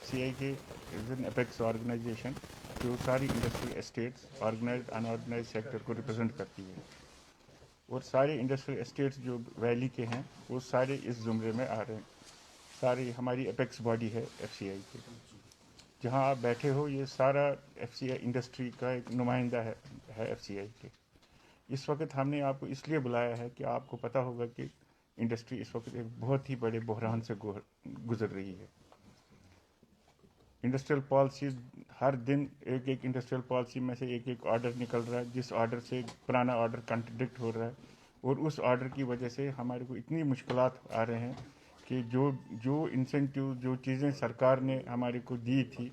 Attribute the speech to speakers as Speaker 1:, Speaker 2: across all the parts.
Speaker 1: FCI के is an apex organisation जो सारी industrial estates organise unorganise sector को रिप्रेजेंट करती है, और सारे इंडस्ट्रियल एस्टेट्स जो वैली के हैं वो सारे इस जुमरे में आ रहे हैं। सारी हमारी एपेक्स बॉडी है FCI की। जहां आप बैठे हो ये सारा FCI इंडस्ट्री का एक नुमाइंदा है FCI के। इस वक्त हमने आपको इसलिए बुलाया है कि आपको पता होगा कि इंडस्ट्री इस वक्त एक बहुत ही बड़े बहरान से गुजर रही है। इंडस्ट्रियल पॉलिसी, हर दिन एक एक इंडस्ट्रियल पॉलिसी में से एक एक ऑर्डर निकल रहा है, जिस ऑर्डर से पुराना ऑर्डर कंट्रडिक्ट हो रहा है, और उस ऑर्डर की वजह से हमारे को इतनी मुश्किलात आ रहे हैं कि जो जो इंसेंटिव, जो चीज़ें सरकार ने हमारे को दी थी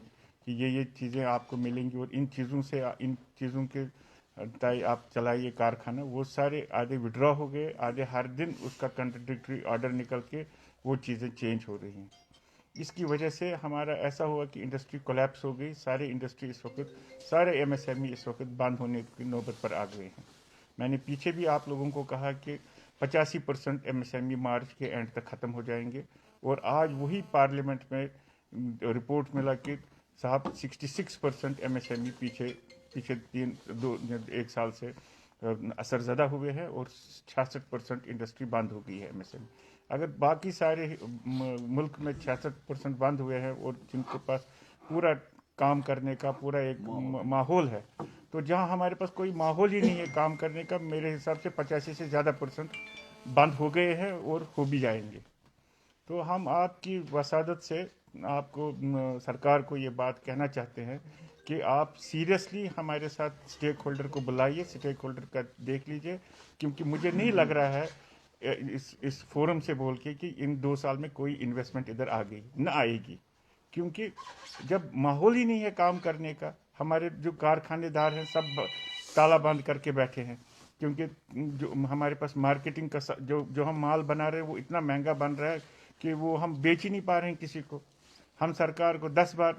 Speaker 1: कि ये चीज़ें आपको मिलेंगी और इन चीज़ों के तय आप चलाइए कारखाना, वो सारे आधे विड्रॉ हो गए, आधे हर दिन उसका कंट्रडिक्टरी ऑर्डर निकल के वो चीज़ें चेंज हो रही हैं। इसकी वजह से हमारा ऐसा हुआ कि इंडस्ट्री कोलैप्स हो गई। सारे इंडस्ट्री इस वक्त, सारे MSME इस वक्त बंद होने की नौबत पर आ गए हैं। मैंने पीछे भी आप लोगों को कहा कि 85% MSME मार्च के एंड तक ख़त्म हो जाएंगे, और आज वही पार्लियामेंट में रिपोर्ट मिला कि साहब 66% MSME पीछे पीछे एक साल से असरज़दा हुए हैं, और 66% इंडस्ट्री बंद हो गई है MSME। अगर बाकी सारे मुल्क में 66% बंद हुए हैं और जिनके पास पूरा काम करने का पूरा एक माहौल है, तो जहां हमारे पास कोई माहौल ही नहीं है काम करने का, मेरे हिसाब से 85 से ज़्यादा % बंद हो गए हैं और हो भी जाएंगे। तो हम आपकी वसादत से आपको सरकार को ये बात कहना चाहते हैं कि आप सीरियसली हमारे साथ स्टेक होल्डर को बुलाइए, स्टेक होल्डर का देख लीजिए, क्योंकि मुझे नहीं लग रहा है इस फोरम से बोल के कि इन 2 साल में कोई इन्वेस्टमेंट इधर आ गई न आएगी, क्योंकि जब माहौल ही नहीं है काम करने का, हमारे जो कारखानेदार हैं सब ताला बंद करके बैठे हैं, क्योंकि जो हमारे पास मार्केटिंग का जो हम माल बना रहे हैं वो इतना महंगा बन रहा है कि वो हम बेच ही नहीं पा रहे हैं किसी को। हम सरकार को 10 बार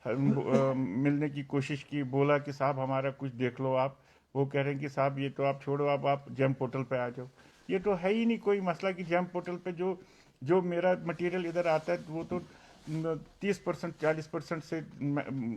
Speaker 1: मिलने की कोशिश की, बोला कि साहब हमारा कुछ देख लो आप, वो कह रहे हैं कि साहब ये तो आप छोड़ो, आप जेम पोर्टल पे आ जाओ। ये तो है ही नहीं कोई मसला कि जेम पोर्टल पे जो जो मेरा मटेरियल इधर आता है वो तो 30% 40% से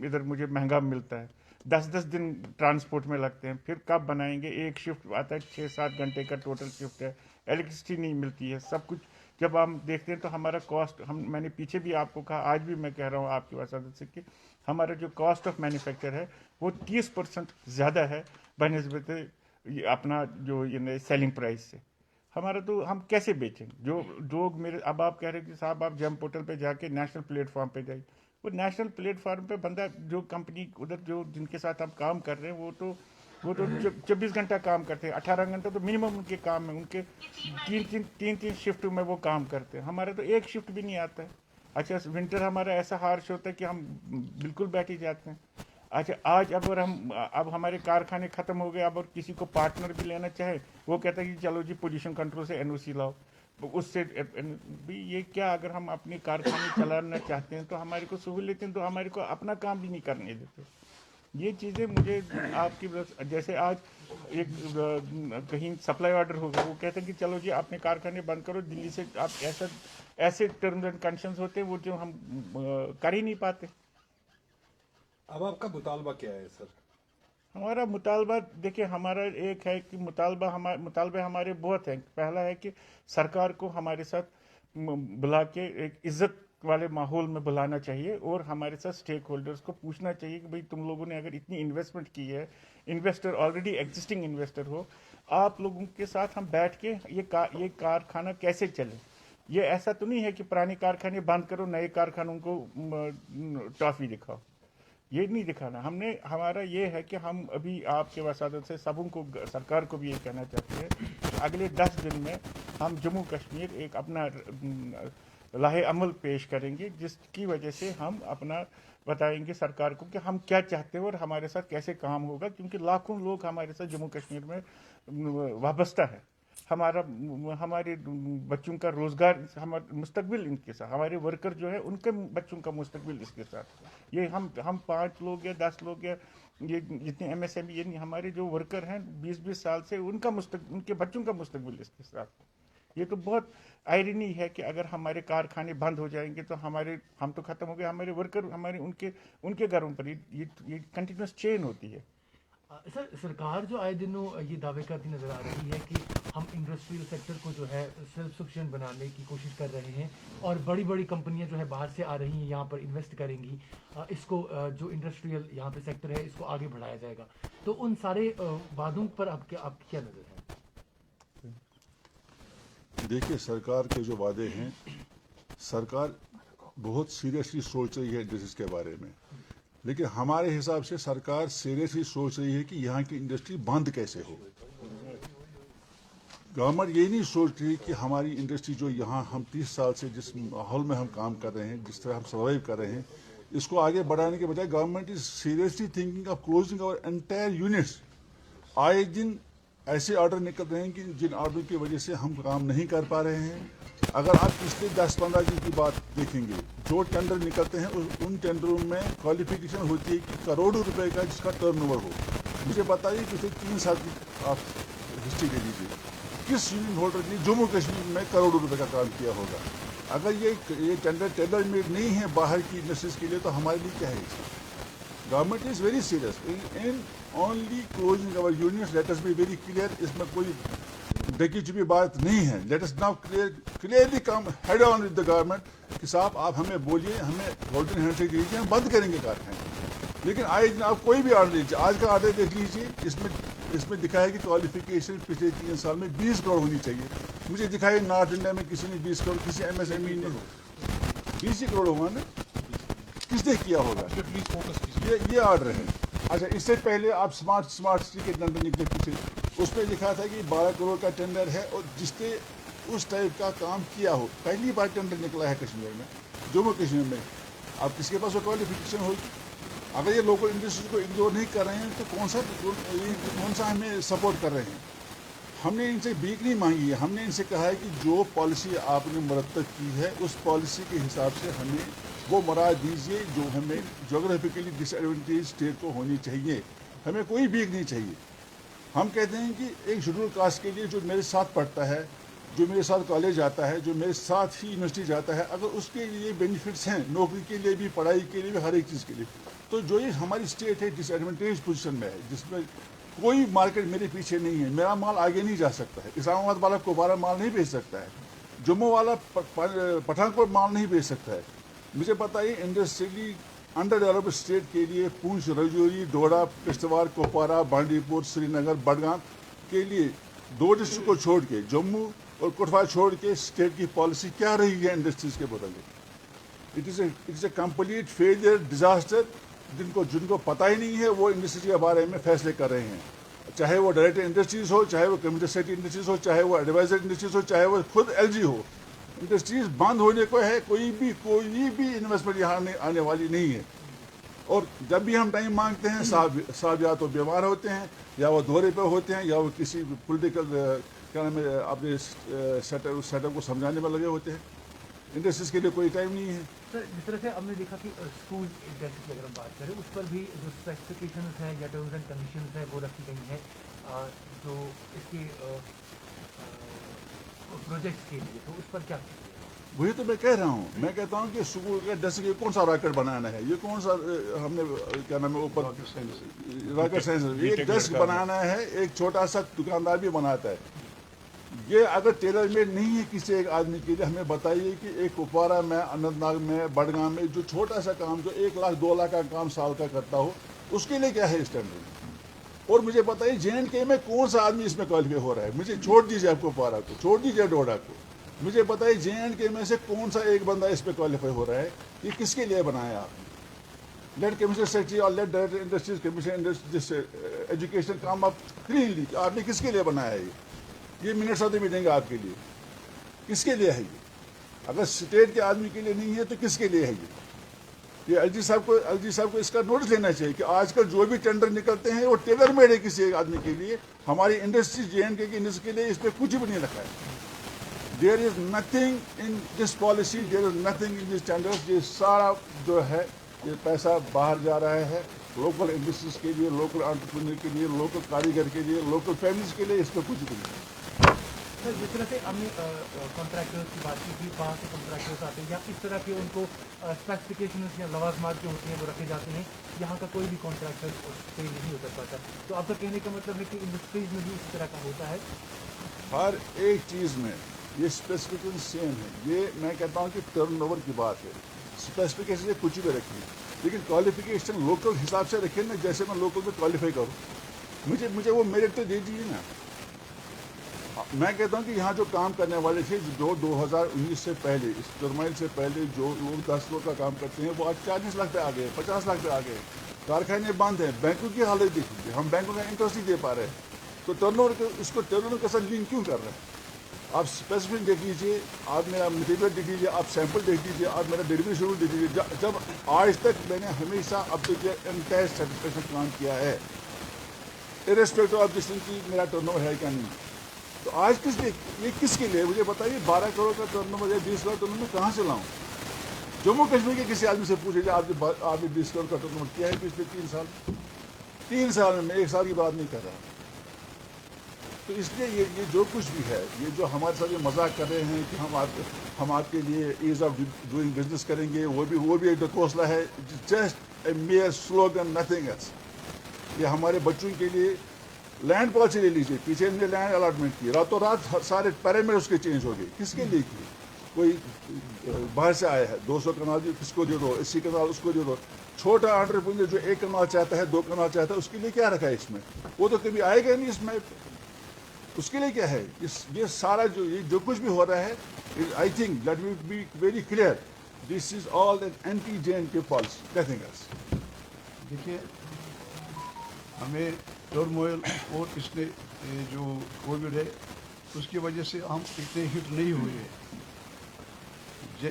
Speaker 1: इधर मुझे महंगा मिलता है। 10-10 दिन ट्रांसपोर्ट में लगते हैं, फिर कब बनाएंगे? एक शिफ्ट आता है 6-7 घंटे का टोटल शिफ्ट है, इलेक्ट्रिसिटी नहीं मिलती है, सब कुछ जब हम देखते हैं तो हमारा कॉस्ट, मैंने पीछे भी आपको कहा, आज भी मैं कह रहा हूँ आपकी वसादत से कि हमारा जो कॉस्ट ऑफ मैन्युफैक्चर है वो 30% ज़्यादा है बनस्बत अपना जो ये सेलिंग प्राइस से। हमारा तो हम कैसे बेचेंगे? जो लोग मेरे, अब आप कह रहे हैं कि साहब आप जेम पोर्टल पे जाके नेशनल प्लेटफॉर्म पे जाइए, वो नेशनल प्लेटफॉर्म पे बंदा जो कंपनी उधर जो जिनके साथ आप काम कर रहे हैं वो तो 24 घंटा काम करते हैं, 18 घंटा तो मिनिमम उनके काम है, उनके तीन शिफ्ट में वो काम करते हैं। हमारे तो एक शिफ्ट भी नहीं आता है। अच्छा, विंटर हमारा ऐसा हार्श होता है कि हम बिल्कुल बैठ ही जाते हैं। अच्छा, आज अब हमारे कारखाने ख़त्म हो गए, अब और किसी को पार्टनर भी लेना चाहे, वो कहता है कि चलो जी पोजीशन कंट्रोल से NOC लाओ, तो उससे भी ये क्या, अगर हम अपने कारखाने चलाना चाहते हैं तो हमारे को सहूलियतें, तो हमारे को अपना काम भी नहीं करने देते। ये चीज़ें मुझे आपकी जैसे आज एक कहीं सप्लाई ऑर्डर होगा, वो कहते हैं कि चलो जी अपने कारखाने बंद करो, दिल्ली से आप ऐसे टर्म्स एंड कंडीशंस होते हैं वो जो हम कर ही नहीं पाते।
Speaker 2: अब आपका मुतालबा क्या है सर?
Speaker 1: हमारा मुतालबा देखिए, हमारा एक है कि मुतालबे हमारे बहुत हैं। पहला है कि सरकार को हमारे साथ बुला के एक इज्जत वाले माहौल में बुलाना चाहिए, और हमारे साथ स्टेक होल्डर्स को पूछना चाहिए कि भाई तुम लोगों ने अगर इतनी इन्वेस्टमेंट की है, इन्वेस्टर ऑलरेडी एग्जिस्टिंग इन्वेस्टर हो, आप लोगों के साथ हम बैठ के ये कारखाना कैसे चले। ये ऐसा तो नहीं है कि पुराने कारखाने बंद करो, नए कारखानों को टॉफी दिखाओ। ये नहीं दिखाना हमने। हमारा ये है कि हम अभी आपके वसादत से सबों को, सरकार को भी ये कहना चाहते हैं कि अगले 10 दिन में हम जम्मू कश्मीर एक अपना लाहे अमल पेश करेंगे, जिसकी वजह से हम अपना बताएंगे सरकार को कि हम क्या चाहते हैं और हमारे साथ कैसे काम होगा, क्योंकि लाखों लोग हमारे साथ जम्मू कश्मीर में वाबस्ता है। हमारे बच्चों का रोजगार, हमारा मुस्तकबिल इनके साथ, हमारे वर्कर जो है उनके बच्चों का मुस्तकबिल इसके साथ। ये हम 5 लोग या 10 लोग या ये जितने MSME, ये हमारे जो वर्कर हैं 20-20 साल से, उनके बच्चों का मुस्तकबिल इसके साथ। یہ تو بہت آئرنی ہے کہ اگر ہمارے کارخانے بند ہو جائیں گے تو ہم تو ختم ہو گئے, ہمارے ورکر ہمارے ان کے گھروں پر یہ کنٹینیوس چین ہوتی ہے.
Speaker 3: سر سرکار جو آئے دنوں یہ دعوے کرتی نظر آ رہی ہے کہ ہم انڈسٹریل سیکٹر کو جو ہے سیلف سفیشینٹ بنانے کی کوشش کر رہے ہیں اور بڑی بڑی کمپنیاں جو ہے باہر سے آ رہی ہیں یہاں پر انویسٹ کریں گی, اس کو جو انڈسٹریل یہاں پہ سیکٹر ہے اس کو آگے بڑھایا جائے گا. تو ان سارے وعدوں پر آپ کی کیا نظر ہے؟
Speaker 4: دیکھیے سرکار کے جو وعدے ہیں, سرکار بہت سیریسلی سوچ رہی ہے انڈسٹریز کے بارے میں, لیکن ہمارے حساب سے سرکار سیریسلی سوچ رہی ہے کہ یہاں کی انڈسٹری بند کیسے ہو. گورنمنٹ یہ نہیں سوچ رہی کہ ہماری انڈسٹری جو یہاں ہم 30 سال سے جس ماحول میں ہم کام کر رہے ہیں, جس طرح ہم سروائیو کر رہے ہیں, اس کو آگے بڑھانے کے بجائے government is seriously thinking of closing اور انٹائر یونٹس. آئے دن ایسے آرڈر نکل رہے ہیں کہ جن آرڈر کی وجہ سے ہم کام نہیں کر پا رہے ہیں. اگر آپ پچھلے 10-15 دن کی بات دیکھیں گے, جو ٹینڈر نکلتے ہیں ان ٹینڈروں میں کوالیفیکیشن ہوتی ہے کہ کروڑوں روپے کا جس کا ٹرن اوور ہو. مجھے بتائیے پچھلے 3 سال کی آپ ہسٹری دے دیجیے, کس یونین ہولڈر نے جموں کشمیر میں کروڑوں روپے کا کام کیا ہوگا. اگر یہ ٹینڈر ٹیلر میڈ نہیں ہے باہر کی انڈسٹریز کے لیے تو ہمارے لیے کیا ہے. Government is very serious in only closing over units. Let us be very clear, اس میں کوئی ڈکی چپی بات نہیں ہے. Let us now clearly come head on with the government کہ صاحب آپ ہمیں بولیے, ہمیں گولڈن ہینڈ شیک دیجیے, ہم بند کریں گے کارخانے. لیکن آئے دن آپ کوئی بھی آرڈر لیجیے, آج کا آرڈر دیکھ لیجیے, اس میں دکھا ہے کہ کوالیفیکیشن پچھلے 3 سال میں 20 کروڑ ہونی چاہیے. مجھے دکھائے نارتھ انڈیا میں کسی نے 20 کروڑ, کسی ایم ایس ایم ای نے 20 کروڑ ہوا نا, کس نے کیا ہوگا. یہ آرڈر ہے. اچھا اس سے پہلے آپ اسمارٹ سٹی کے ٹینڈر نکلے پیچھے, اس پہ لکھا تھا کہ 12 کروڑ کا ٹینڈر ہے اور جس نے اس ٹائپ کا کام کیا ہو. پہلی بار ٹینڈر نکلا ہے کشمیر میں, جموں کشمیر میں. اب کس کے پاس وہ کوالیفیکیشن ہوگی. اگر یہ لوکل انڈسٹریز کو اگنور نہیں کر رہے ہیں تو کون سا ہمیں سپورٹ کر رہے ہیں. ہم نے ان سے بھیک نہیں مانگی ہے, ہم نے ان سے کہا ہے کہ جو پالیسی آپ نے مرتب کی ہے اس پالیسی کے حساب سے ہمیں وہ مراد دیجیے جو ہمیں جغرافیکلی ڈس ایڈوانٹیج اسٹیٹ کو ہونی چاہیے. ہمیں کوئی بھیک نہیں چاہیے. ہم کہتے ہیں کہ ایک شیڈول کاسٹ کے لیے جو میرے ساتھ پڑھتا ہے, جو میرے ساتھ کالج جاتا ہے, جو میرے ساتھ ہی یونیورسٹی جاتا ہے, اگر اس کے لیے بینیفٹس ہیں نوکری کے لیے بھی, پڑھائی کے لیے بھی, ہر ایک چیز کے لیے, تو جو یہ ہماری اسٹیٹ ہے ڈس ایڈوانٹیج پوزیشن میں ہے, جس میں کوئی مارکیٹ میرے پیچھے نہیں ہے, میرا مال آگے نہیں جا سکتا ہے. اسلام آباد والا کوپوارہ مال نہیں بیچ سکتا ہے, جموں والا پٹھان کوٹ مال نہیں بیچ سکتا ہے. مجھے بتائیے انڈسٹریلی انڈر ڈیولپڈ اسٹیٹ کے لیے پونچھ, رجوری, ڈوڈا, کشتواڑ, کوپوارہ, بانڈی پور, سری نگر, بڈگام کے لیے 2 ڈسٹرکٹ کو چھوڑ کے, جموں اور کٹھوا چھوڑ کے اسٹیٹ کی پالیسی کیا رہی ہے انڈسٹریز کے متعلق. It is a complete failure, disaster. جن کو پتہ ہی نہیں ہے وہ انڈسٹری کے بارے میں فیصلے کر رہے ہیں, چاہے وہ ڈائریکٹ انڈسٹریز ہو, چاہے وہ کمیونٹی سیکٹر انڈسٹریز ہو, چاہے وہ ایڈوائزر انڈسٹریز ہو, چاہے وہ خود LG ہو. انڈسٹریز بند ہونے کو ہے, کوئی بھی انویسٹمنٹ یہاں آنے والی نہیں ہے. اور جب بھی ہم ٹائم مانگتے ہیں صاحب یا تو بیمار ہوتے ہیں, یا وہ دورے پہ ہوتے ہیں, یا وہ کسی پولیٹیکل کیا نام ہے اپنے سیٹ اپ کو سمجھانے میں لگے ہوتے ہیں. انڈسٹریز کے لیے کوئی ٹائم نہیں ہے.
Speaker 3: سر جس طرح سے ہم نے دیکھا کہ اسکول انڈسٹری کی اگر ہم بات کریں اس پر بھی جو اسپیسیفکیشنز ہیں یا ٹرمز اینڈ کنڈیشنز ہیں وہ رکھی گئی ہیں جو اس کے پروجیکٹس کے لیے, تو اس پر کیا
Speaker 4: وہی تو میں کہہ رہا ہوں. میں کہتا ہوں کہ اسکول کا ڈیسک یہ کون سا راکٹ بنانا ہے, یہ کون سا ہم نے کیا نام ہے اوپر راکٹ سائنس, ایک ڈیسک بنانا ہے, ایک چھوٹا سا دکاندار بھی بناتا ہے. یہ اگر ٹیلر میڈ نہیں ہے کسی ایک آدمی کے لیے, ہمیں بتائیے کہ ایک کپوارہ میں, اننت ناگ میں, بڈگام میں جو چھوٹا سا کام جو 1 لاکھ 2 لاکھ کا کام سال کا کرتا ہو, اس کے لیے کیا ہے اسٹینڈرڈ. اور مجھے بتائیے JNK میں کون سا آدمی اس میں کوالیفائی ہو رہا ہے. مجھے چھوڑ دیجیے آپ کپوارہ کو, چھوڑ دیجیے ڈوڈا کو, مجھے بتائیے JNK میں سے کون سا ایک بندہ اس پہ کوالیفائی ہو رہا ہے. یہ کس کے لیے بنایا آپ نے. لیٹ کمیشن سیکٹری اور let director industries commission education کام آپ کلینلی, آپ نے کس کے لیے بنایا ہے. یہ منٹس آف دی میٹنگ آپ کے لیے کس کے لیے ہے. یہ اگر اسٹیٹ کے آدمی کے لیے نہیں ہے تو کس کے لیے ہے. یہ LG صاحب کو اس کا نوٹس لینا چاہیے کہ آج کل جو بھی ٹینڈر نکلتے ہیں وہ ٹیلر میڈ ہے کسی ایک آدمی کے لیے. ہماری انڈسٹری JNK کی انڈسٹری کے لیے اس پہ کچھ بھی نہیں رکھا ہے. There is nothing in this policy, there is nothing in this tenders. یہ سارا جو ہے یہ پیسہ باہر جا رہا ہے لوکل انڈسٹریز کے لیے, لوکل انٹرپرینر کے لیے, لوکل کاریگر کے لیے, لوکل فیملیز کے لیے. اس پہ کچھ بھی نہیں.
Speaker 3: سر جس طرح سے ہم نے کانٹریکٹرز کی بات کی تھی، وہاں سے کانٹریکٹرز آتے ہیں یا اس طرح کے ان کو اسپیسیفکیشنز یا لوازمات جو ہوتے ہیں وہ رکھے جاتے ہیں، یہاں کا کوئی بھی کانٹریکٹر پے نہیں اتر پاتا. تو آپ کا کہنے کا مطلب ہے کہ انڈسٹریز میں بھی اس طرح کا ہوتا ہے؟
Speaker 4: ہر ایک چیز میں یہ اسپیسیفکیشن سیم ہے. یہ میں کہتا ہوں کہ ٹرن اوور کی بات ہے. اسپیسیفکیشن یہ کچھ بھی رکھیے لیکن کوالیفیکیشن لوکل حساب سے رکھیے نا، جیسے میں لوکل میں کوالیفائی کروں. مجھے وہ میرٹ تو دے دیجیے نا. میں کہتا ہوں کہ یہاں جو کام کرنے والے تھے جو 2019 سے پہلے، اس ٹرمائل سے پہلے جو لوگ 10 کروڑ کا کام کرتے ہیں وہ آج 40 لاکھ پہ آ گئے، 50 لاکھ پہ آ گئے. کارخانے بند ہیں. بینکوں کی حالت دیکھیے، ہم بینکوں کا انٹرسٹ نہیں دے پا رہے. تو ٹرن اوور اس کو ٹرن اوور کے ساتھ لنک کیوں کر رہے ہیں؟ آپ اسپیسیفک دیکھ لیجیے، آپ میرا مٹیریل دیکھ لیجیے، آپ سیمپل دیکھ لیجیے، آپ میرا ڈیلیوری شیڈول دیکھ لیجیے. جب آج تک میں نے ہمیشہ اب تک انٹائر سیٹسفیکشن کام کیا ہے، ارسپیکٹو آف ڈسٹنس کی میرا ٹرن اوور ہے کیا نہیں. تو آج کس لیے، یہ کس کے لیے مجھے بتائیے. 12 کروڑ کا ٹرن اوور یا 20 کروڑ ٹرن اوور کہاں سے لاؤں؟ جموں کشمیر کے کسی آدمی سے پوچھے جائے آپ نے 20 کروڑ کا ٹرن اوور کیا ہے پچھلے 3 سال میں 1 سال کی بات نہیں کر رہا. تو اس لیے یہ جو کچھ بھی ہے، یہ جو ہمارے ساتھ یہ مذاق کر رہے ہیں کہ ہم آپ کے لیے ایز آف ڈوئنگ بزنس کریں گے، وہ بھی ایک ڈکوسلا ہے. Just a mere slogan, nothing else. یہ ہمارے بچوں کے لیے لینڈ پالیسی لے لیجیے. پیچھے ہم نے لینڈ الاٹمنٹ کی، راتوں رات سارے پیرامیٹر اس کے چینج ہو گئے. کس کے لیے کی؟ کوئی باہر سے آیا ہے، 200 کنال کس کو دے دو، 80 کنال اس کو دے دو. چھوٹا انٹرپرینر جو 1 کنال چاہتا ہے، 2 کنال چاہتا ہے، اس کے لیے کیا رکھا ہے اس میں؟ وہ تو کبھی آئے گا نہیں اس میں. اس کے لیے کیا ہے؟ یہ سارا جو کچھ بھی ہو رہا ہے، I think let me be very clear, this is all an anti JNK policy, nothing else.
Speaker 5: دیکھیے، ہمیں ٹرموئل اور اس نے جو کووڈ ہے اس کی وجہ سے ہم اتنے ہٹ نہیں ہوئے ہیں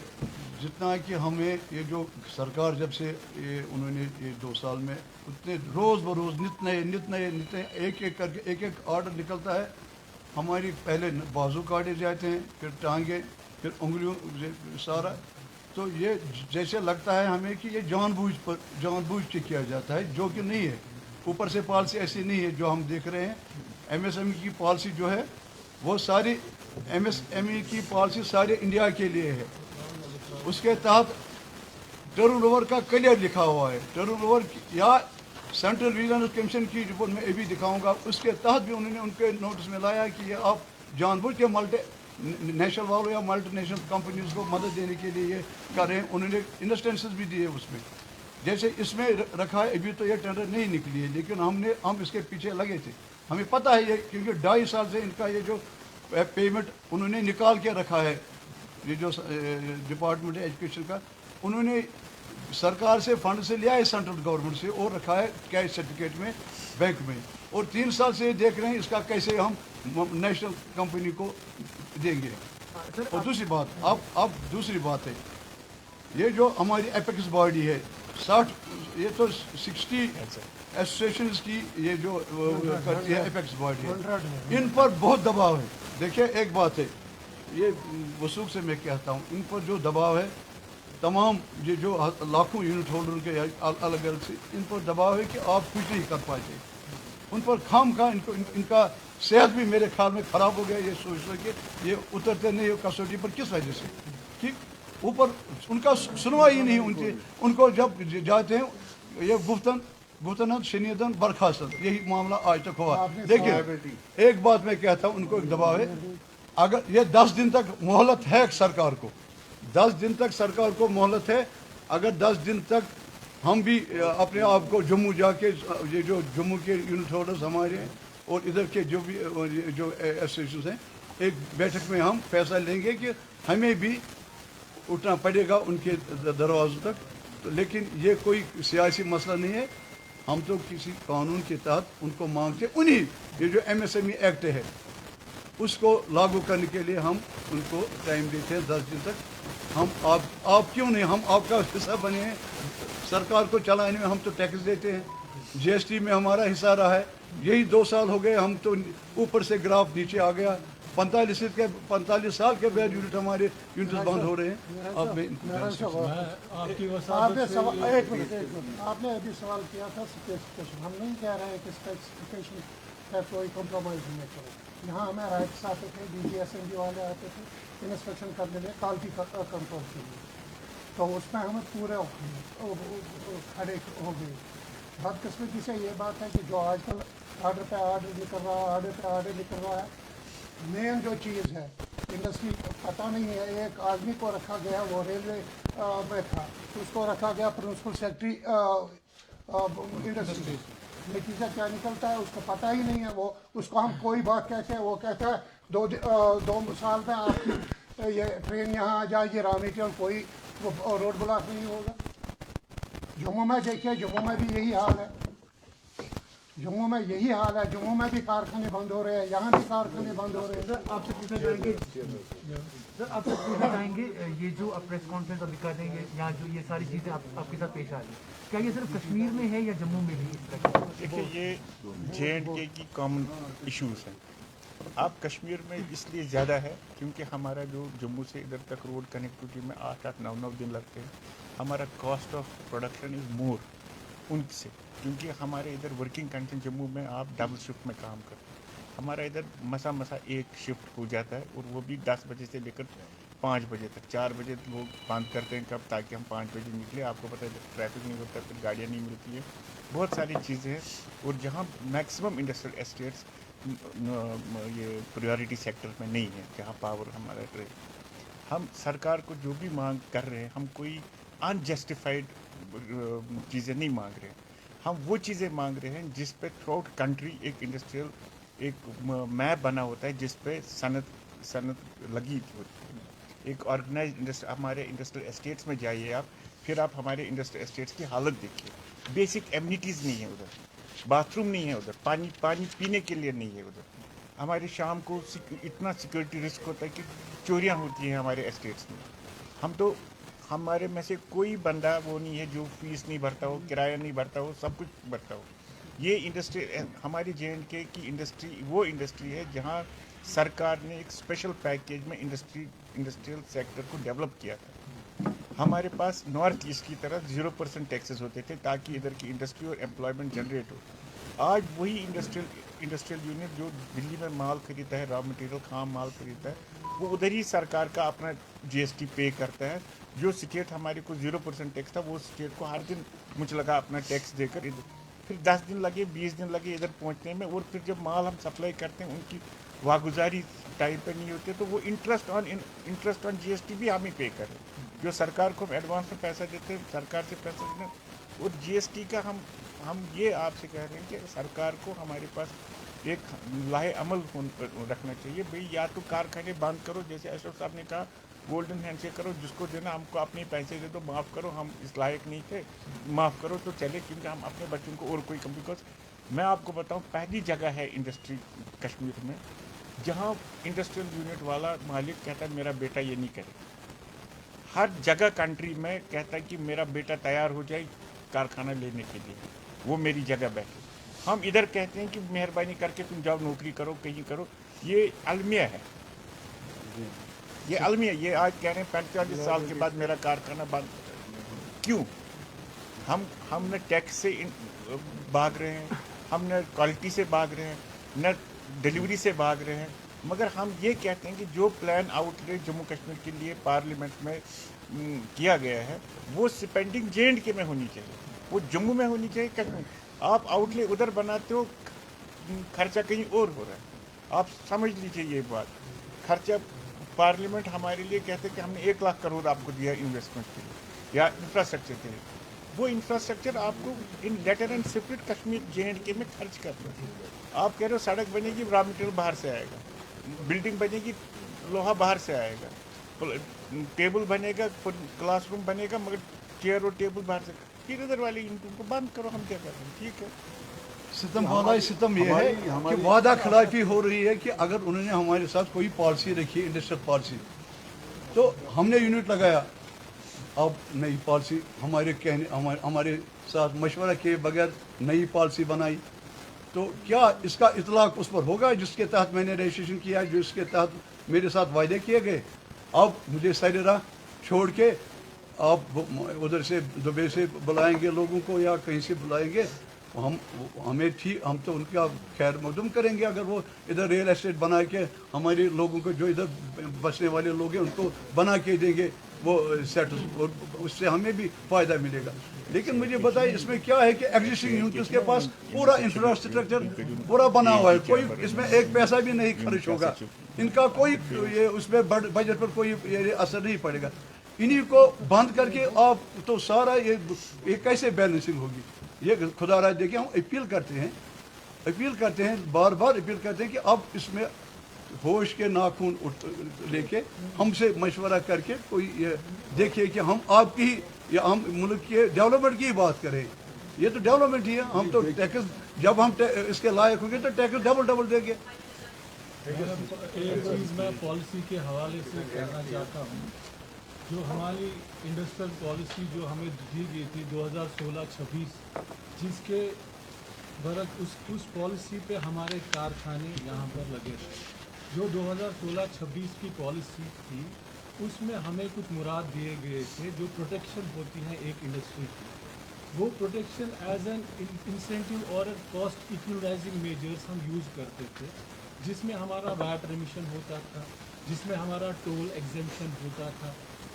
Speaker 5: جتنا کہ ہمیں یہ جو سرکار جب سے انہوں نے یہ 2 سال میں اتنے روز بروز نت نئے ایک ایک کر کے ایک آرڈر نکلتا ہے. ہماری پہلے بازو کاٹے جاتے ہیں، پھر ٹانگیں، پھر انگلیوں سارا. تو یہ جیسے لگتا ہے ہمیں کہ یہ جان بوجھ کے کیا جاتا ہے، جو کہ نہیں ہے. اوپر سے پالیسی ایسی نہیں ہے جو ہم دیکھ رہے ہیں. MSME کی پالیسی جو ہے وہ ساری MSME کی پالیسی سارے انڈیا کے لیے ہے. اس کے تحت ٹرن اوور کا کلیئر لکھا ہوا ہے. ٹرن اوور یا سینٹرل ویجیلنس کمیشن کی رپورٹ میں ابھی دکھاؤں گا، اس کے تحت بھی انہوں نے ان کے نوٹس میں لایا کہ یہ آپ جان بوجھ کے ملٹی نیشنل والوں یا ملٹی نیشنل کمپنیز کو مدد دینے کے لیے یہ کر رہے ہیں. انہوں نے انسٹنسز بھی دیے اس میں، جیسے اس میں رکھا ہے. ابھی تو یہ ٹینڈر نہیں نکلی ہے لیکن ہم اس کے پیچھے لگے تھے. ہمیں پتہ ہے یہ، کیونکہ 2.5 سال سے ان کا یہ جو پیمنٹ انہوں نے نکال کے رکھا ہے. یہ جو ڈپارٹمنٹ ہے ایجوکیشن کا، انہوں نے سرکار سے فنڈ سے لیا ہے، سینٹرل گورنمنٹ سے، اور رکھا ہے کیش سرٹیفکیٹ میں بینک میں. اور 3 سال سے دیکھ رہے ہیں اس کا کیسے ہم نیشنل کمپنی کو دیں گے. اور دوسری بات، اب دوسری بات ہے، یہ جو ہماری ایپیکس باڈی ہے 60، یہ تو 60 ایسوسیشنز کی یہ جو کرتی ہے ایپیکس باڈی ہے، ان پر بہت دباؤ ہے. دیکھیں ایک بات ہے، یہ وثوق سے میں کہتا ہوں، ان پر جو دباؤ ہے تمام یہ جو لاکھوں یونٹ ہولڈر کے الگ الگ سے، ان پر دباؤ ہے کہ آپ کچھ نہیں کر پاتے. ان پر خام کا ان کا صحت بھی میرے خیال میں خراب ہو گیا یہ سوچ کے یہ اترتے نہیں کسوٹی پر. کس وجہ سے کہ اوپر ان کا سنوائی ہی نہیں. ان کو جب جاتے ہیں یہ گفتن شنیدن برخاست، یہی معاملہ آج تک ہوا. لیکن ایک بات میں کہتا ہوں، ان کو ایک دباؤ ہے. اگر یہ 10 دن تک مہلت ہے سرکار کو، 10 دن تک سرکار کو مہلت ہے. اگر 10 دن تک ہم بھی اپنے آپ کو جموں جا کے، یہ جو جموں کے یونٹ ہولڈرز ہمارے ہیں اور ادھر کے جو بھی جو ایسوسیشنز ہیں، ایک بیٹھک میں ہم فیصلہ لیں گے کہ ہمیں بھی اٹھنا پڑے گا ان کے دروازوں تک. لیکن یہ کوئی سیاسی مسئلہ نہیں ہے. ہم تو کسی قانون کے تحت ان کو مانگتے، انہیں یہ جو MSME ایکٹ ہے اس کو لاگو کرنے کے لیے ہم ان کو ٹائم دیتے ہیں 10 دن تک. ہم آپ کیوں نہیں، ہم آپ کا حصہ بنے ہیں. سرکار کو چلانے میں ہم تو ٹیکس دیتے ہیں، GST میں ہمارا حصہ رہا ہے. یہی 2 سال ہو گئے ہم تو اوپر سے گراف نیچے آ گیا. 45 سال کے بعد یونٹ ہمارے یونٹس بند ہو رہے ہیں. آپ نے
Speaker 6: ابھی سوال کیا تھا اسپیسیفکیشن. ہم نہیں کہہ رہے ہیں کہ اسپیسیفکیشن है कोई कॉम्प्रोमाइज़ नहीं करो। यहाँ हमें राइट्स आते थे, DGSMB वाले आते थे इंस्पेक्शन करने में, क्वालिटी कंट्रोल के लिए, तो उसमें हमें पूरे खड़े हो गए। बदकिस्मती से ये बात है कि जो आजकल ऑर्डर पे ऑर्डर निकल रहा है, ऑर्डर पे ऑर्डर निकल रहा है, मेन जो चीज़ है इंडस्ट्री पता नहीं है। एक आदमी को रखा गया, वो रेलवे में था, उसको रखा गया प्रिंसिपल सेक्रेटरी इंडस्ट्री। नतीजा क्या निकलता है उसको पता ही नहीं है। वो उसको हम कोई बात कहते हैं, वो कहता है 2 साल में आपकी ये ट्रेन यहाँ आ जाएगी, रॉ मटेरियल कोई रोड ब्लॉक नहीं होगा। जम्मू में देखिए, जम्मू में भी यही हाल है, जम्मू में यही हाल है। जम्मू में भी कारखाने बंद हो रहे हैं, यहाँ भी कारखाने बंद हो रहे हैं।
Speaker 3: सर आपसे पूछना चाहेंगे ये जो आप प्रेस कॉन्फ्रेंस अभी कर रहे हैं, यहाँ जो ये सारी चीज़ें आपके साथ पेश आ रही हैं, क्या ये सिर्फ कश्मीर में है या जम्मू में भी इस तरह की?
Speaker 1: देखिए, ये J&K की कॉमन इश्यूज हैं। आप कश्मीर में इसलिए ज़्यादा है क्योंकि हमारा जो जम्मू से इधर तक रोड कनेक्टिविटी में 8-9 दिन लगते हैं। हमारा cost of production is more उनसे, क्योंकि हमारे इधर वर्किंग कंडीशन जम्मू में आप डबल शिफ्ट में काम करते हैं। हमारा इधर मसा एक शिफ्ट हो जाता है, और वो भी 10 बजे से लेकर 5 बजे तक। 4 बजे लोग बंद करते हैं कब, ताकि हम 5 बजे निकले। आपको पता है ट्रैफिक नहीं होता, फिर गाड़ियाँ नहीं मिलती है, बहुत सारी चीज़ें हैं। और जहाँ मैक्सिमम इंडस्ट्रियल एस्टेट्स ये प्रायोरिटी सेक्टर में नहीं है, जहाँ पावर हमारा रहे। हम सरकार को जो भी मांग कर रहे हैं, हम कोई अनजस्टिफाइड चीज़ें नहीं मांग रहे हैं। हम वो चीज़ें मांग रहे हैं जिस पे थ्रू आउट कंट्री एक इंडस्ट्रियल एक मैप बना होता है, जिस पे सनत लगी होती है। एक ऑर्गेनाइज इंडस्ट्री, हमारे इंडस्ट्रियल एस्टेट्स में जाइए आप, फिर आप हमारे इंडस्ट्रियल एस्टेट्स की हालत देखिए। बेसिक एमिनिटीज़ नहीं है उधर, बाथरूम नहीं है उधर, पानी पीने के लिए नहीं है उधर। हमारे शाम को इतना सिक्योरिटी रिस्क होता है कि चोरियां होती हैं हमारे एस्टेट्स में। हम तो, हमारे में से कोई बंदा वो नहीं है जो फीस नहीं भरता हो, किराया नहीं भरता हो, सब कुछ भरता हो। ये इंडस्ट्री, हमारी J&K की इंडस्ट्री वो इंडस्ट्री है जहाँ सरकार ने एक स्पेशल पैकेज में इंडस्ट्रियल सेक्टर को डेवलप किया था। हमारे पास नॉर्थ ईस्ट की तरफ 0% टैक्सेस होते थे, ताकि इधर की इंडस्ट्री और एम्प्लॉयमेंट जनरेट हो। आज वही इंडस्ट्रियल यूनिट जो दिल्ली में माल खरीदता है, रॉ मटेरियल खाम माल खरीदता है, वो उधर ही सरकार का अपना GST पे करता है। जो स्टेट हमारे को 0% टैक्स था, वो स्टेट को हर दिन मुझे लगा अपना टैक्स देकर इधर, फिर 10 दिन लगे, 20 दिन लगे इधर पहुंचने में। और फिर जब माल हम सप्लाई करते हैं, उनकी वागुजारी टाइम पे नहीं होती, तो वो इंटरेस्ट ऑन GST भी हम ही पे करें। जो सरकार को हम एडवांस में पैसा देते हैं, सरकार से पैसा देते हैं। और GST का हम ये आपसे कह रहे हैं कि सरकार को हमारे पास एक लाहे अमल रखना चाहिए। भाई, या तो कारखाने बंद करो, जैसे अशोक साहब ने कहा, गोल्डन हैंड से करो, जिसको देना हमको अपने पैसे दे दो, माफ़ करो, हम इस लायक नहीं थे, माफ़ करो तो चले, क्योंकि हम अपने बच्चों को और कोई कम। बिकॉज मैं आपको बताऊं, पहली जगह है इंडस्ट्री कश्मीर में जहां इंडस्ट्रियल यूनिट वाला मालिक कहता है मेरा बेटा ये नहीं करे। हर जगह कंट्री में कहता है कि मेरा बेटा तैयार हो जाए कारखाना लेने के लिए, वो मेरी जगह बैठे। हम इधर कहते हैं कि मेहरबानी करके तुम जाओ नौकरी करो, कहीं करो। ये अलमिया है, ये अलमिया। ये आज कह रहे हैं 45 साल के बाद मेरा कारखाना बंद। क्यों? हमने टैक्स से भाग रहे हैं, हमने क्वालिटी से भाग रहे हैं, न डिलीवरी से भाग रहे हैं। मगर हम ये कहते हैं कि जो प्लान आउटले जम्मू कश्मीर के लिए पार्लियामेंट में किया गया है, वो स्पेंडिंग J&K में होनी चाहिए, वो जम्मू में होनी चाहिए। कश्मीर आप आउटले उधर बनाते हो, खर्चा कहीं और हो रहा है। आप समझ लीजिए ये बात। खर्चा पार्लियामेंट हमारे लिए कहते हैं कि हमने 1 लाख करोड़ आपको दिया इन्वेस्टमेंट के लिए या इंफ्रास्ट्रक्चर के लिए। वो इंफ्रास्ट्रक्चर आपको in letter and separate Kashmir J&K में खर्च करना है। आप कह रहे हो सड़क बनेगी, रॉ मटेरियल बाहर से आएगा, बिल्डिंग बनेगी, लोहा बाहर से आएगा, टेबल बनेगा, क्लासरूम बनेगा, मगर चेयर और टेबल बाहर से। फिर इधर वाले इनको बंद करो, हम क्या कर रहे हैं? ठीक है,
Speaker 5: सितम वाला सितम ये है कि वादा खिलाफी हो रही है कि अगर उन्होंने हमारे साथ कोई पॉलिसी रखी, इंडस्ट्रियल पॉलिसी, तो हमने यूनिट लगाया, अब नई पॉलिसी हमारे साथ मशवरा किए बगैर नई पॉलिसी बनाई, तो क्या इसका इतलाक उस पर होगा जिसके तहत मैंने रजिस्ट्रेशन किया, जिसके तहत मेरे साथ वायदे किए गए? अब मुझे सारी राह छोड़ के आप उधर से दुबई से बुलाएंगे लोगों को या कहीं से बुलाएंगे, हमें ठीक, हम तो उनका खैर मकदम करेंगे अगर वो इधर रियल एस्टेट बना के हमारे लोगों को जो इधर बसने वाले लोग हैं उनको बना के देंगे वो सेटल, और उससे हमें भी फ़ायदा मिलेगा। लेकिन मुझे बताइए इसमें क्या है कि एग्जिस्टिंग यूनिट्स के पास पूरा इंफ्रास्ट्रक्चर पूरा बना हुआ है, कोई इसमें एक पैसा भी नहीं खर्च होगा, इनका कोई ये उसमें बजट पर कोई ये असर नहीं पड़ेगा। इन्हीं को बंद करके आप तो सारा ये कैसे बैलेंसिंग होगी? ये खुदा राज देखिए, हम अपील करते हैं बार बार अपील करते हैं कि अब इसमें होश के नाखून लेके हमसे मशवरा करके कोई ये देखिए कि हम आपकी ही या हम मुल्क के डेवलपमेंट की बात करें। ये तो डेवलपमेंट ही है, हम तो टैक्स जब हम इसके लायक होंगे तो टैक्स डबल देंगे।
Speaker 7: एक चीज़ मैं पॉलिसी के हवाले से कहना चाहता हूँ, जो हमारी इंडस्ट्रियल पॉलिसी जो हमें दी गई थी 2016-26, जिसके बरक उस पॉलिसी पे हमारे कारखाने यहाँ पर लगे थे। जो 2016-26 की पॉलिसी थी उसमें हमें कुछ मुराद दिए गए थे, जो प्रोटेक्शन होती है एक इंडस्ट्री की, वो प्रोटेक्शन एज एन इंसेंटिव और कॉस्ट इक्वलाइजिंग मेजर्स हम यूज़ करते थे, जिसमें हमारा वैट रिमिशन होता था, जिसमें हमारा टोल एग्जेम्पशन होता था,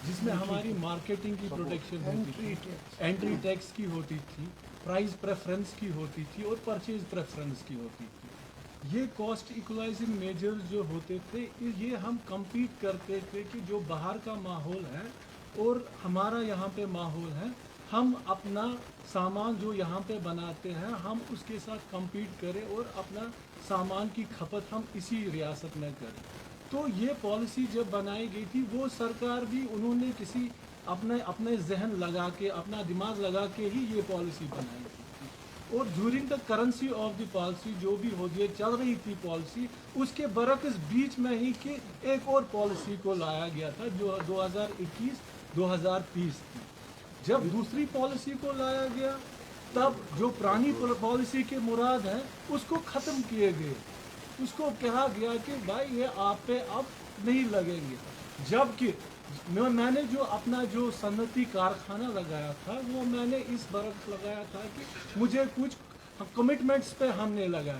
Speaker 7: जिसमें हमारी मार्केटिंग की प्रोटेक्शन होती थी, एंट्री टैक्स की होती थी, प्राइस प्रेफरेंस की होती थी और परचेज प्रेफरेंस की होती थी। ये कॉस्ट इक्वलाइजिंग मेजर्स जो होते थे ये हम compete करते थे कि जो बाहर का माहौल है और हमारा यहाँ पे माहौल है, हम अपना सामान जो यहाँ पे बनाते हैं हम उसके साथ compete करें और अपना सामान की खपत हम इसी रियासत में करें। तो ये पॉलिसी जब बनाई गई थी वो सरकार भी उन्होंने किसी अपने जहन लगा के, अपना दिमाग लगा के ही ये पॉलिसी बनाई थी। और during the currency of the policy जो भी होती है चल रही थी पॉलिसी, उसके बरक्स बीच में ही कि एक और पॉलिसी को लाया गया था जो 2021-2030 थी। जब दूसरी पॉलिसी को लाया गया तब जो पुरानी पॉलिसी के मुराद हैं उसको ख़त्म किए गए, उसको कहा गया कि भाई ये आप पे अब नहीं लगेंगे। जबकि मैंने जो अपना जो सनती कारखाना लगाया था वो मैंने इस बरक्स लगाया था कि मुझे कुछ कमिटमेंट्स पे हमने लगाया।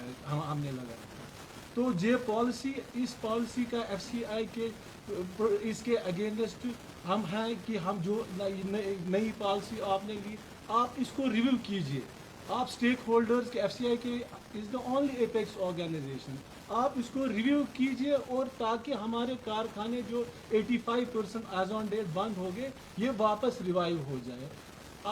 Speaker 7: तो ये पॉलिसी, इस पॉलिसी का FCI के इसके अगेंस्ट हम हैं कि हम जो नई पॉलिसी आपने ली आप इसको रिव्यू कीजिए। आप स्टेक होल्डर्स के FCI के is the only apex organisation, आप इसको रिव्यू कीजिए और ताकि हमारे कारखाने जो 85% एज ऑन डेट बंद हो गए ये वापस रिवाइव हो जाए।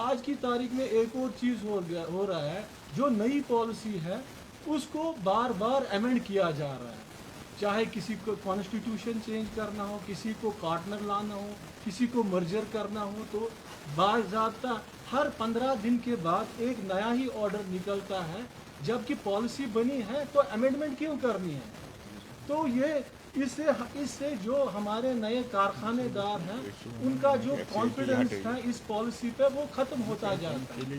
Speaker 7: आज की तारीख में एक और चीज़ हो रहा है, जो नई पॉलिसी है उसको बार बार अमेंड किया जा रहा है, चाहे किसी को कॉन्स्टिट्यूशन चेंज करना हो, किसी को पार्टनर लाना हो, किसी को मर्जर करना हो, तो बाज़ाब्ता हर 15 दिन के बाद एक नया ही ऑर्डर निकलता है। जबकि पॉलिसी बनी है तो अमेंडमेंट क्यों करनी है? तो ये इससे जो हमारे नए कारखानेदार हैं उनका जो कॉन्फिडेंस है इस पॉलिसी पे वो ख़त्म होता जाता है।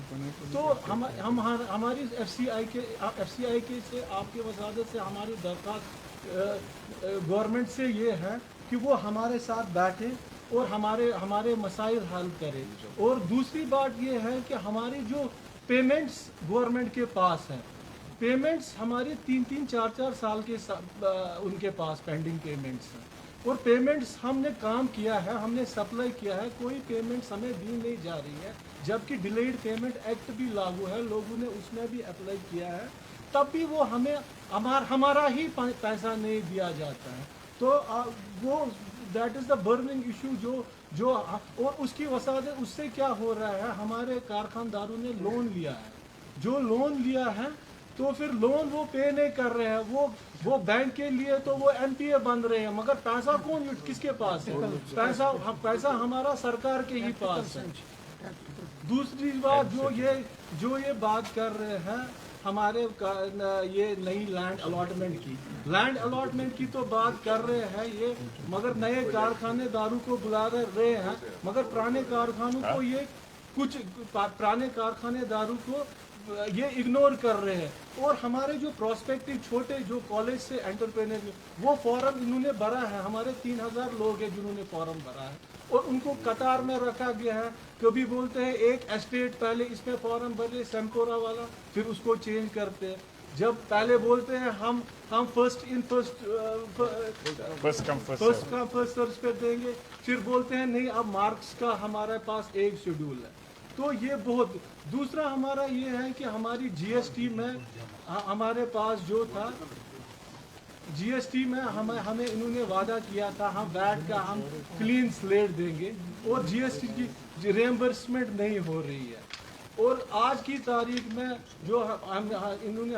Speaker 7: तो हमारी FCI के से आपके वसादत से हमारी दरख्वास्त गवर्नमेंट से ये है कि वो हमारे साथ बैठे और हमारे मसाइल हल करें। और दूसरी बात ये है कि हमारी जो पेमेंट्स गवर्नमेंट के पास हैं, पेमेंट्स हमारे 3-4 साल के उनके पास पेंडिंग पेमेंट्स हैं, और पेमेंट्स हमने काम किया है, हमने सप्लाई किया है, कोई पेमेंट्स हमें दी नहीं जा रही है। जबकि डिलेड पेमेंट एक्ट भी लागू है, लोगों ने उसमें भी अप्लाई किया है, तब भी वो हमें हमारा ही पैसा नहीं दिया जाता है। तो वो that is the burning issue जो और उसकी वसादत उससे क्या हो रहा है, हमारे कारखानदारों ने लोन लिया है, जो लोन लिया है तो फिर लोन वो पे नहीं कर रहे हैं, वो बैंक के लिए तो वो NPA बन रहे हैं, मगर पैसा किसके पास है? पैसा हमारा सरकार के ही पास है। दूसरी बात जो ये बात कर रहे हैं हमारे ये नई लैंड अलॉटमेंट की तो बात कर रहे हैं ये, मगर नए कारखानेदारों को बुला रहे हैं, मगर पुराने कारखानों को ये कुछ पुराने कारखानेदारों को ये इग्नोर कर रहे हैं। और हमारे जो प्रोस्पेक्टिव छोटे जो कॉलेज से एंटरप्रेन्योर वो फॉर्म इन्होंने भरा है, हमारे 3000 लोग हैं जिन्होंने फॉर्म भरा है और उनको कतार में रखा गया है। कभी बोलते हैं एक एस्टेट पहले इसमें फॉर्म भरे सेम्पोरा वाला, फिर उसको चेंज करते हैं। जब पहले बोलते हैं हम फर्स्ट कम फर्स्ट सर्च पे देंगे, फिर बोलते हैं नहीं अब मार्क्स का हमारे पास एक शेड्यूल है। तो ये बहुत। दूसरा हमारा ये है कि हमारी जीएसटी में हमारे पास जो था, जीएसटी में हमें इन्होंने वादा किया था हम वैट का हम क्लीन स्लेट देंगे और जीएसटी की रिएम्बर्समेंट नहीं हो रही है। और आज की तारीख में जो इन्होंने